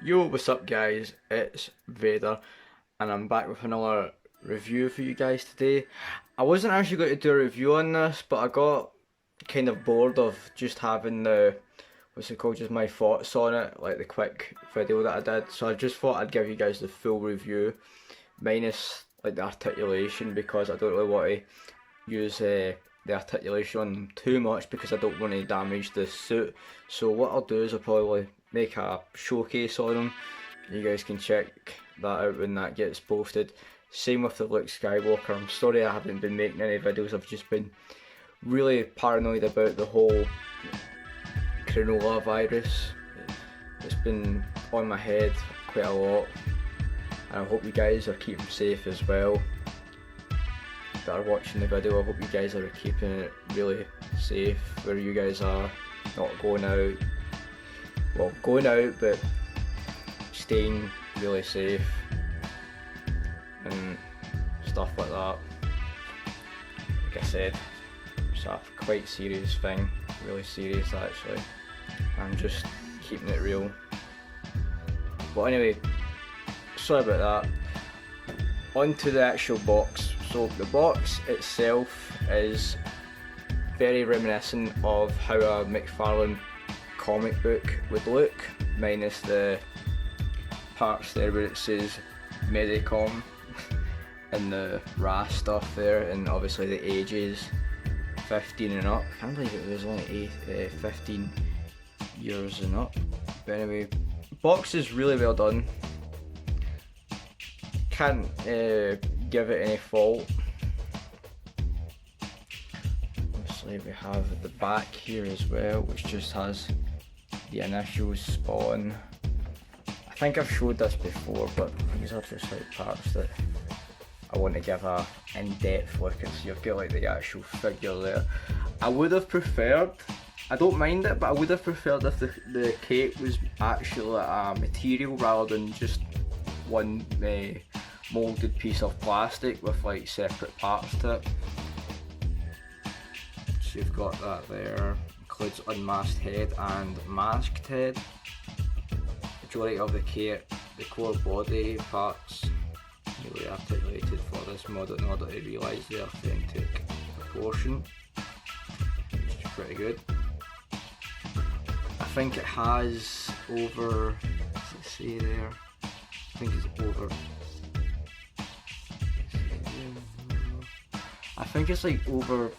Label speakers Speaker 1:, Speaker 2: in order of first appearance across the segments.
Speaker 1: Yo, what's up guys? It's Vader and I'm back with another review for you guys today. I wasn't actually going to do a review on this, but I got kind of bored of just having what's it called, just my thoughts on it, like the quick video that I did. So I just thought I'd give you guys the full review, minus like the articulation, because I don't really want to use the articulation on too much because I don't want to damage the suit. So what I'll do is I'll probably make a showcase on them. You guys can check that out when that gets posted. Same with the Luke Skywalker. I'm sorry I haven't been making any videos. I've just been really paranoid about the whole coronavirus. It's been on my head quite a lot, and I hope you guys are keeping safe as well that are watching the video. I hope you guys are keeping it really safe where you guys are, not going out, well, going out but staying really safe and stuff like that. Like I said, it's a quite serious thing, really serious actually. I'm just keeping it real. But anyway, sorry about that. On to the actual box. So the box itself is very reminiscent of how a McFarlane comic book would look, minus the parts there where it says Medicom and the RAS stuff there, and obviously the ages 15 and up. I can't believe it was only 15 years and up. But anyway, box is really well done. Can't give it any fault. Obviously we have the back here as well, which just has the initials Spawn. I think I've showed this before, but these are just like parts that I want to give a in-depth look and see. I've got like the actual figure there. I would have preferred, I don't mind it, but I would have preferred if the cape was actually a material rather than just one moulded piece of plastic with like separate parts to it. So you've got that there, includes unmasked head and masked head. Majority of the cape, the core body parts really articulated for this model in order to realise the authentic proportion, which is pretty good. I think it has over, does it say there? I think it's over, I think it's like over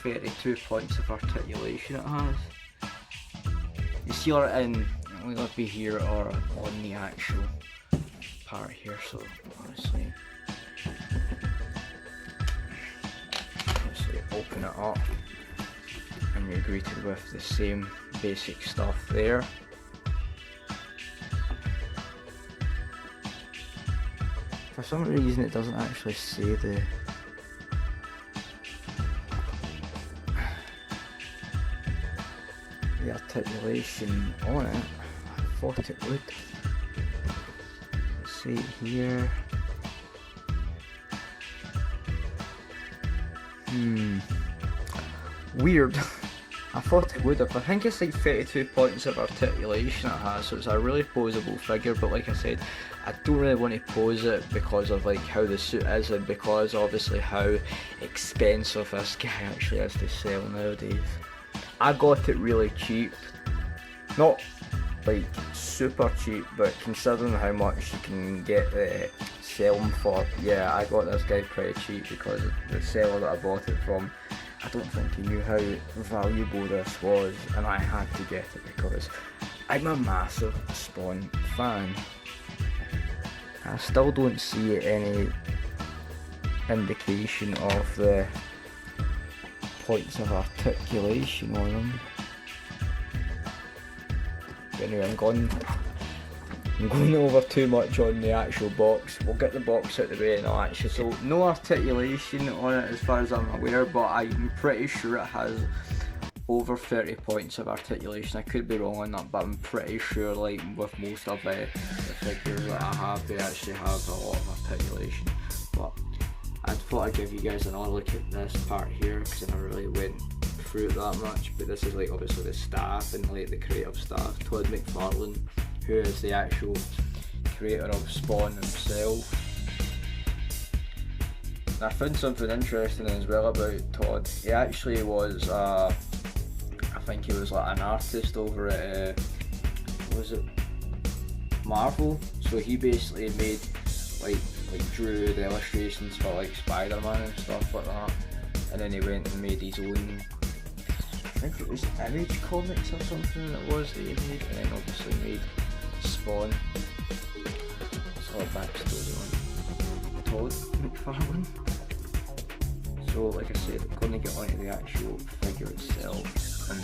Speaker 1: 32 points of articulation it has. You see her in, it'll either be here or on the actual part here, so honestly open it up and you're greeted with the same basic stuff there. For some reason it doesn't actually say the articulation on it. I thought it would. Let's see it here. Weird. I thought it would have. I think it's like 32 points of articulation it has, so it's a really poseable figure, but like I said, I don't really want to pose it because of like how the suit is, and because obviously how expensive this guy actually is to sell nowadays. I got it really cheap, not like super cheap, but considering how much you can get sell them for, yeah, I got this guy pretty cheap because the seller that I bought it from, I don't think he knew how valuable this was, and I had to get it because I'm a massive Spawn fan. I still don't see any indication of the points of articulation on them. But anyway, I'm going over too much on the actual box. We'll get the box out of the way now actually. So no articulation on it as far as I'm aware, but I'm pretty sure it has over 30 points of articulation. I could be wrong on that, but I'm pretty sure, like with most of the figures that I have, they actually have a lot of articulation. But I thought I'd give you guys another look at this part here because I never really went through it that much. But this is like obviously the staff and like the creative staff, Todd McFarlane, who is the actual creator of Spawn himself. And I found something interesting as well about Todd. He actually was, I think he was like an artist over at, was it Marvel? So he basically made like drew the illustrations for like Spider-Man and stuff like that. And then he went and made his own, I think it was Image Comics or something that was that he made, and then obviously made Spawn. That's all backstory on Todd McFarlane. So like I said, I'm going to get onto the actual figure itself and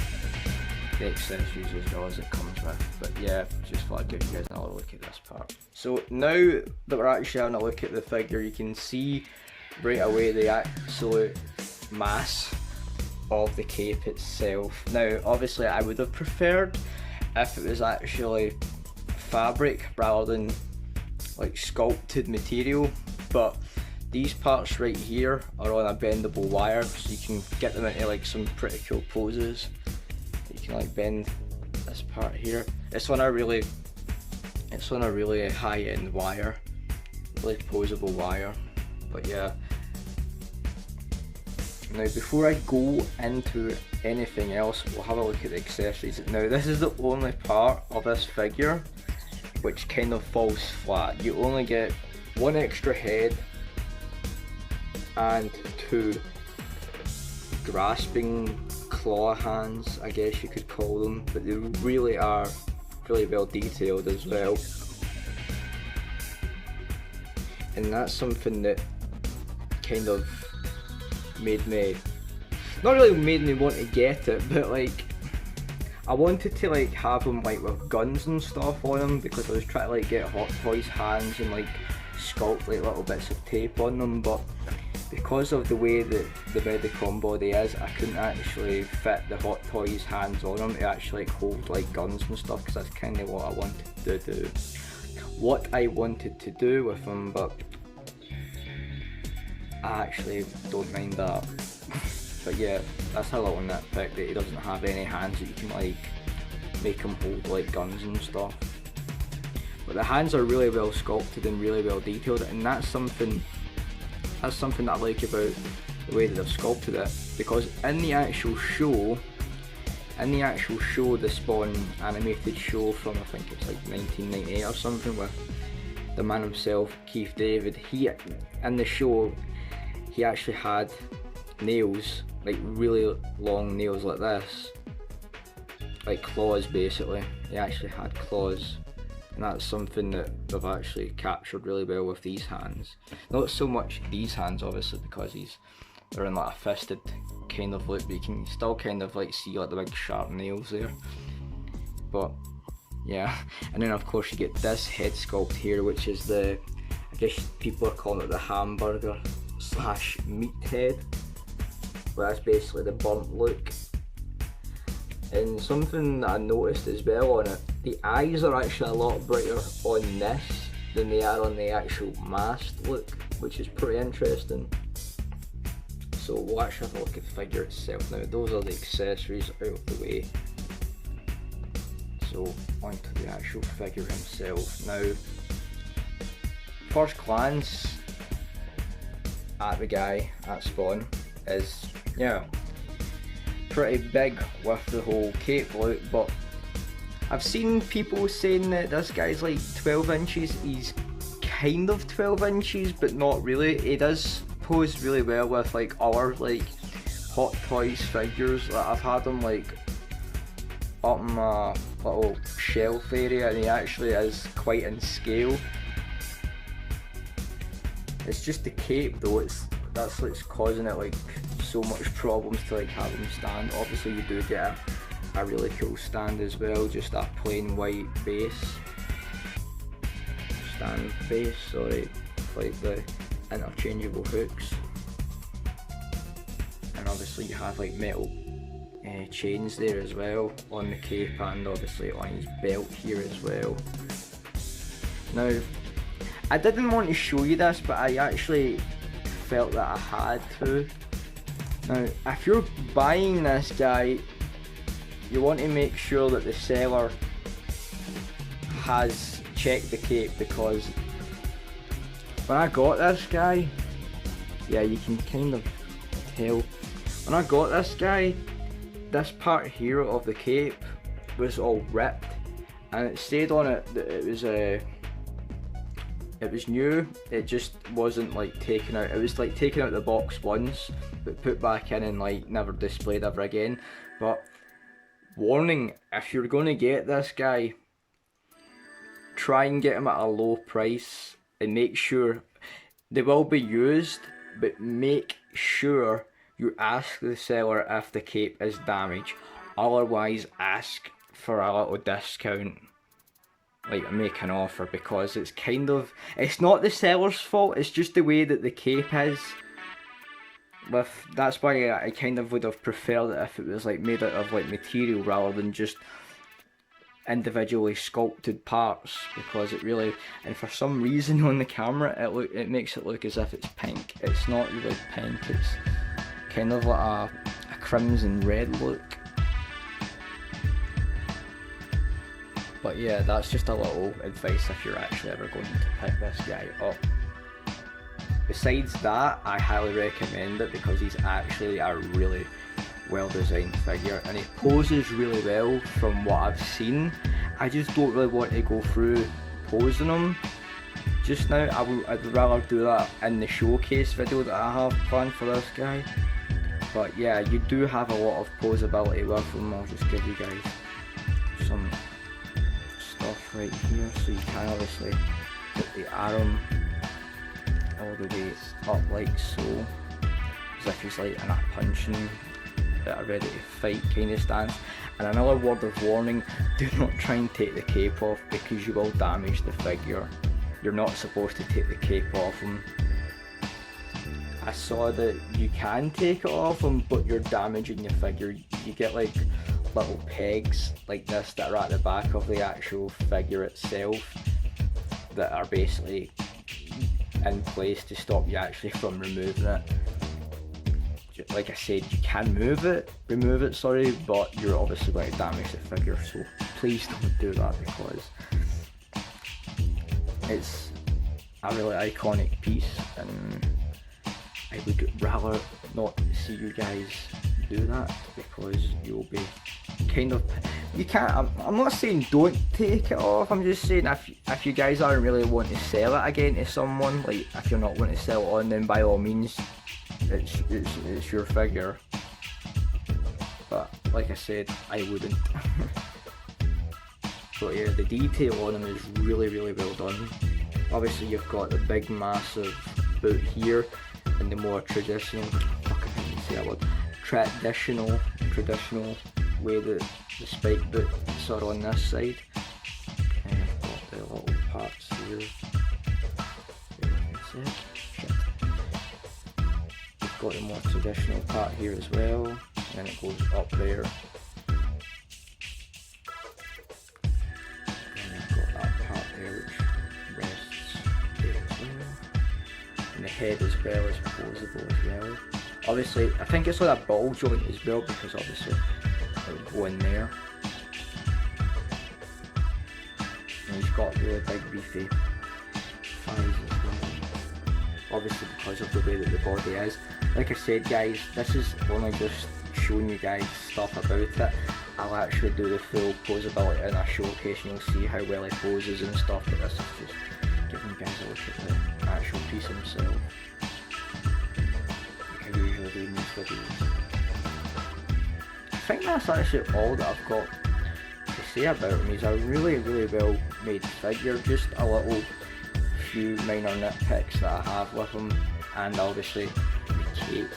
Speaker 1: the accessories as well as it comes with. But yeah, just thought I'd give you guys another look at this part. So now that we're actually having a look at the figure, you can see right away the absolute mass of the cape itself. Now obviously I would have preferred if it was actually fabric rather than like sculpted material, but these parts right here are on a bendable wire, so you can get them into like some pretty cool poses. You can like bend this part here. It's on a really high-end wire, really posable wire. But yeah. Now before I go into anything else, we'll have a look at the accessories. Now this is the only part of this figure which kind of falls flat. You only get one extra head and two grasping claw hands, I guess you could call them, but they really are really well detailed as well. And that's something that kind of made me, not really made me want to get it, but like I wanted to like have them like with guns and stuff on them, because I was trying to like get Hot Toys hands and like sculpt like little bits of tape on them, but because of the way that the Medicom body is, I couldn't actually fit the Hot Toys hands on them to actually like hold like guns and stuff, because that's kind of what I wanted to do with them. But I actually don't mind that. But yeah, that's a little nitpick, that he doesn't have any hands that you can like make him hold like guns and stuff. But the hands are really well sculpted and really well detailed, and that's something that I like about the way that they've sculpted it, because in the actual show, the Spawn animated show from, I think it's like 1998 or something, with the man himself, Keith David, in the show, he actually had nails, like really long nails like this, like claws basically. He actually had claws. And that's something that they've actually captured really well with these hands. Not so much these hands obviously, because they're in like a fisted kind of look, but you can still kind of like see like the big sharp nails there. But yeah, and then of course you get this head sculpt here, which is I guess people are calling it the hamburger / meat head. But that's basically the bump look. And something that I noticed as well on it, the eyes are actually a lot brighter on this than they are on the actual masked look, which is pretty interesting. So we'll actually have a look at the figure itself now. Those are the accessories out of the way. So onto the actual figure himself. Now, first glance at the guy at Spawn is, yeah, pretty big with the whole cape look, but I've seen people saying that this guy's like 12 inches. He's kind of 12 inches, but not really. He does pose really well with like other like Hot Toys figures. Like, I've had him like up in my little shelf area, and he actually is quite in scale. It's just the cape though, that's what's causing it like so much problems to like have him stand. Obviously you do get a really cool stand as well, just that plain white base, stand base, sorry, like the interchangeable hooks. And obviously you have like metal chains there as well on the cape, and obviously on his belt here as well. Now, I didn't want to show you this, but I actually felt that I had to. Now, if you're buying this guy, you want to make sure that the seller has checked the cape, because when I got this guy, yeah, you can kind of tell, when I got this guy, this part here of the cape was all ripped, and it stayed on it that it was new. It just wasn't like taken out. It was like taken out the box once but put back in and like never displayed ever again. But warning, if you're going to get this guy, try and get him at a low price, and make sure they will be used, but make sure you ask the seller if the cape is damaged. Otherwise, ask for a little discount, like make an offer, because it's kind of, it's not the seller's fault, it's just the way that the cape is. That's why I kind of would have preferred it if it was like made out of like material rather than just individually sculpted parts, because it really, and for some reason on the camera it makes it look as if it's pink. It's not really pink, it's kind of like a crimson red look. But yeah, that's just a little advice if you're actually ever going to pick this guy up. Besides that, I highly recommend it because he's actually a really well designed figure and he poses really well from what I've seen. I just don't really want to go through posing him just now. I'd rather do that in the showcase video that I have planned for this guy. But yeah, you do have a lot of posability with him. I'll just give you guys some stuff right here, so you can obviously put the arm all the way up like so, as if he's like in a punching, ready to fight kind of stance. And another word of warning, do not try and take the cape off because you will damage the figure. You're not supposed to take the cape off him. I saw that you can take it off him, but you're damaging your figure. You get like little pegs like this that are at the back of the actual figure itself that are basically in place to stop you actually from removing it. Like I said, you can remove it, sorry, but you're obviously going to damage the figure, so please don't do that because it's a really iconic piece and I would rather not see you guys do that because you'll be kind of, you can't, I'm not saying don't take it off, I'm just saying if you guys aren't really wanting to sell it again to someone, like if you're not wanting to sell it on, then by all means it's your figure. But like I said, I wouldn't. But yeah, the detail on him is really well done. Obviously you've got the big massive boot here and the more traditional, traditional way that the spike boots are on this side. And I've got the little parts here. We've got the more traditional part here as well, and then it goes up there. And I've got that part there which rests there as well. And the head as well is posable as well. Obviously, I think it's like a ball joint as well because obviously it would go in there. And he's got really big beefy thighs as well. Obviously because of the way that the body is. Like I said guys, this is only just showing you guys stuff about it. I'll actually do the full posability in a showcase and you'll see how well he poses and stuff, but this is just giving you guys a look at the actual piece himself. Like I usually do in these videos. I think that's actually all that I've got to say about him. He's a really well made figure, just a little few minor nitpicks that I have with him, and obviously the cape.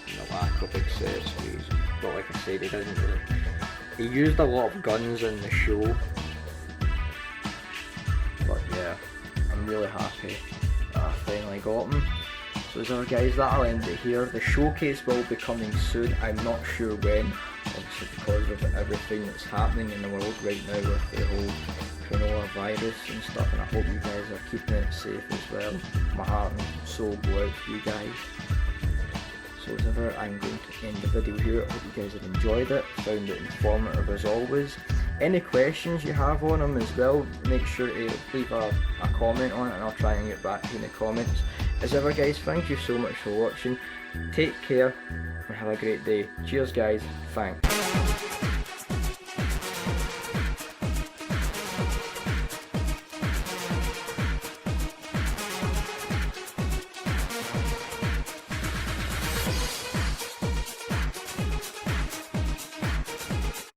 Speaker 1: And the lack of accessories, but like I said, he used a lot of guns in the show, but yeah, I'm really happy that I finally got him. So guys, that'll end it here. The showcase will be coming soon, I'm not sure when, obviously because of everything that's happening in the world right now with the whole coronavirus and stuff, and I hope you guys are keeping it safe as well. My heart and soul go out to you guys. So as ever, I'm going to end the video here. I hope you guys have enjoyed it, found it informative as always. Any questions you have on them as well, make sure to leave a comment on it and I'll try and get back to you in the comments. As ever guys, thank you so much for watching. Take care and have a great day. Cheers guys, thanks.